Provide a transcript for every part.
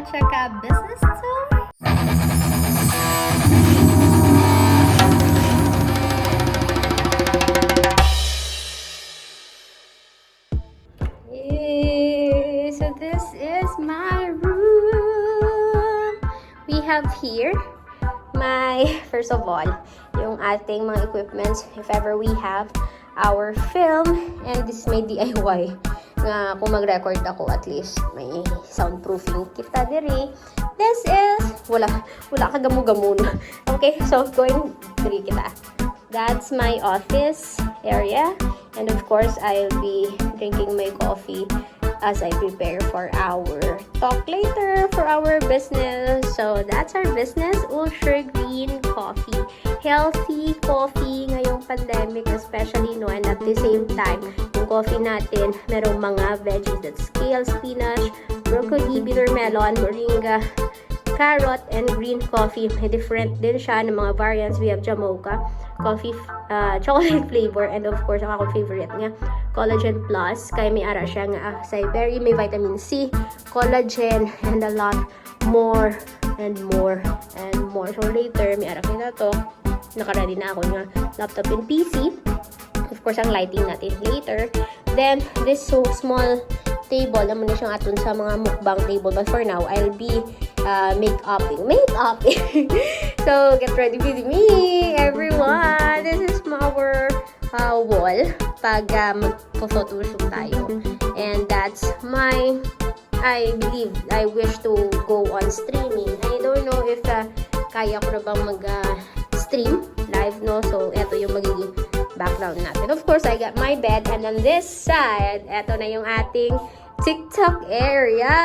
at saka business tour. So this is my room. We have here first of all, yung ating mga equipments if ever we have our film, and this is my DIY nga kung mag-record ako at least may soundproofing kita diri. This is wala kagamu-gamu. Okay, so going diri kita. That's my office area, and of course I'll be drinking my coffee as I prepare for our talk later for our business. So that's our business, Ultra Green Coffee. Healthy coffee ngayong pandemic, especially no, and at the same time, yung coffee natin, merong mga veggies, that's kale, spinach, broccoli, bitter melon, moringa, carrot, and green coffee. May different din siya ng mga variants. We have Jamaica coffee, chocolate flavor, and of course, ang akong favorite nga, collagen plus. Kaya may ara siya nga acai berry, may vitamin C, collagen, and a lot more and more and more. So later, may ara kayo na to. Naka-ready na ako nga laptop and PC. Of course, ang lighting natin later. Then, this so small table, naman na siyang atun sa mga mukbang table. But for now, I'll be make-upping. So, get ready with me, everyone. This is our wall pag mag-photoshoot tayo. And that's I believe, I wish to go on streaming. I don't know if kaya ko na bang mag-stream live, no? So, eto yung magiging background natin. Of course, I got my bed, and on this side, eto na yung ating TikTok area.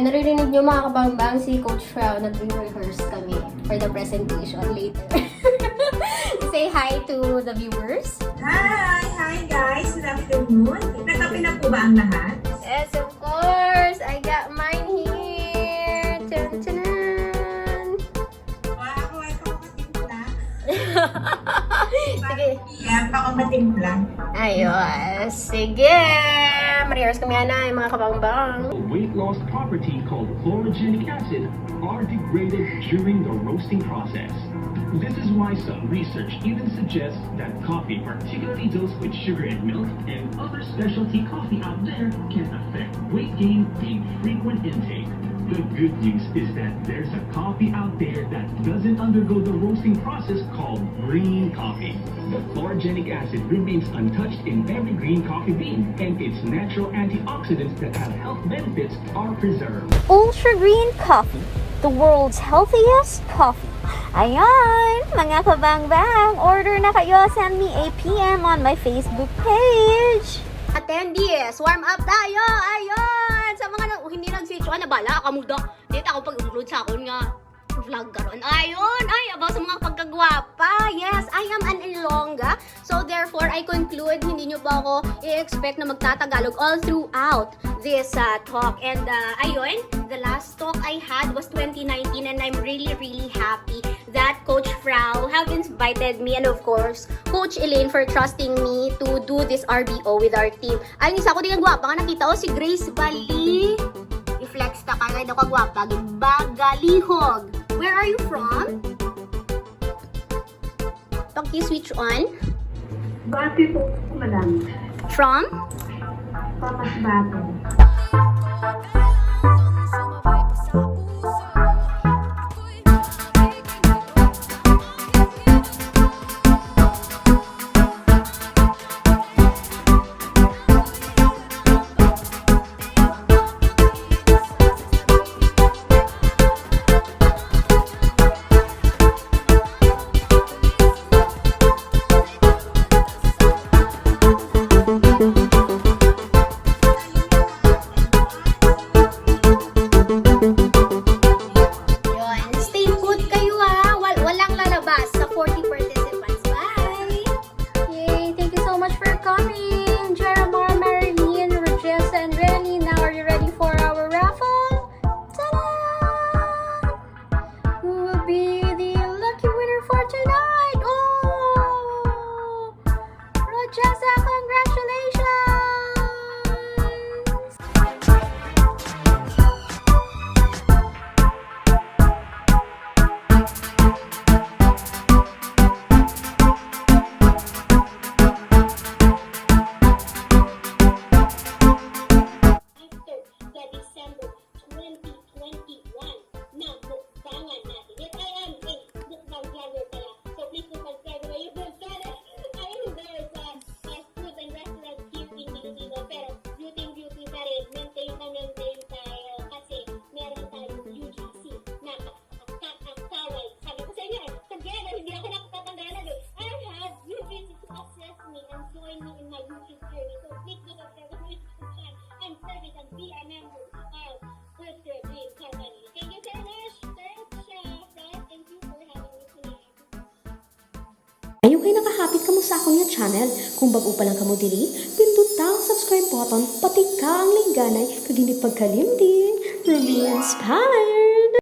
Naririnig nyo mga kabangbang, si Coach Frau, nag-rehearse kami for the presentation later. Say hi to the viewers. Hi guys, good afternoon. Nagkape na po ba ang lahat? Yes, of course. I got mine here. Tan-tanan! Wow, ito makatimpla. Sige. Yeah, baka matimpla. Ayos. Sige. Mariars kami na yung mga kabangbang. Weight loss property called chlorogenic acid are degraded during the roasting process. This is why some research even suggests that coffee, particularly those with sugar and milk and other specialty coffee out there, can affect weight gain in frequent intake. The good news is that there's a coffee out there that doesn't undergo the roasting process called green coffee. The chlorogenic acid remains untouched in every green coffee bean, and its natural antioxidants that have health benefits are preserved. Ultra Green Coffee, the world's healthiest coffee. Ayan, mga kabangbang, order na kayo. Send me a PM on my Facebook page. Attendees, warm up tayo! Ayun! Sa mga hindi nag-switch on, nabala ka muda. Dito ako pag-upload sa akon nga vlog karon. Ayun! Ay, about sa mga pagkagwapa. Yes, I am an Ilongga. So therefore, I conclude, hindi nyo ba ako i-expect na magtatagalog all throughout this talk. And ayun, the last talk I had was 2019, and I'm really, really happy that Coach Frau have invited me, and of course, Coach Elaine for trusting me to do this RBO with our team. Ay, isa ko din ang gwapa nga nakita ko si Grace Bali. I-flex ta ka nga daw kagwapa. Bagalihog. Where are you from? Paki switch on. Bati po, madam. From? Papas Bato. be a member with the Dream Company. Thank you so much, Fred. Thank you for having me tonight. Ayaw kayo nakahapit kamo sa akong nga channel. Kung bago pa lang kamo diri, pindot ang subscribe button, pati ka ang lingganay, kag hindi pagkalimtin. Remain inspired!